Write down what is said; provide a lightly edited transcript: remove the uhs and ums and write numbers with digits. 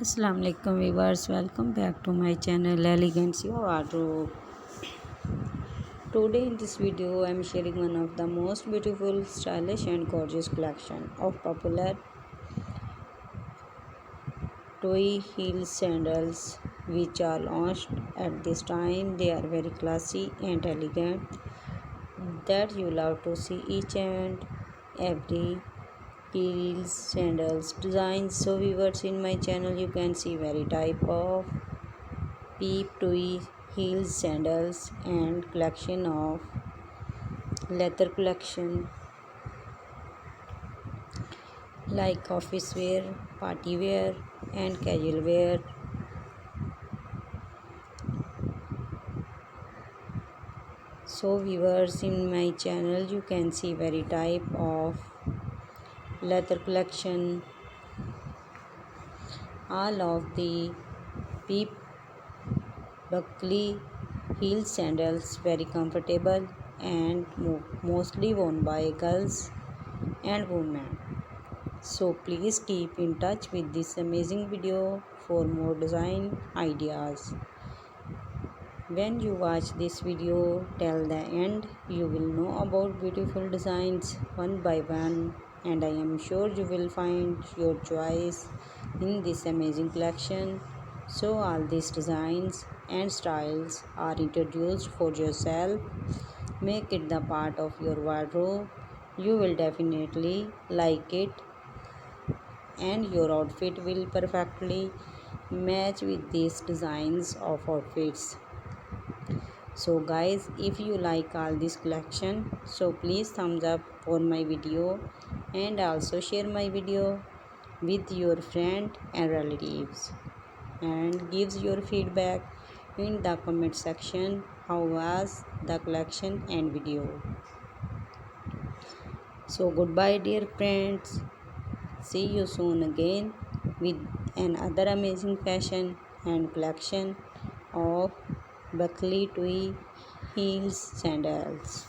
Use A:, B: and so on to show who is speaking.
A: Assalamu alaikum viewers, welcome back to my channel Elegancy Wardrobe. Today in this video I am sharing one of the most beautiful, stylish and gorgeous collection of popular toy heel sandals which are launched at this time. They are very classy and elegant that you love to see each and every heels sandals designs. So viewers, in my channel you can see very type of peep toy heels sandals and collection of leather collection like office wear, party wear and casual wear. So viewers, in my channel you can see very type of leather collection. All of the peep buckly heel sandals very comfortable and mostly worn by girls and women. So please keep in touch with this amazing video for more design ideas. When you watch this video till the end, you will know about beautiful designs one by one, and I am sure you will find your choice in this amazing collection. So all these designs and styles are introduced for yourself. Make it the part of your wardrobe. You will definitely like it and your outfit will perfectly match with these designs of outfits. So guys, if you like all this collection, so please thumbs up for my video and also share my video with your friend and relatives and gives your feedback in the comment section. How was the collection and video? So goodbye dear friends, see you soon again with another amazing fashion and collection of buckly toy heels sandals.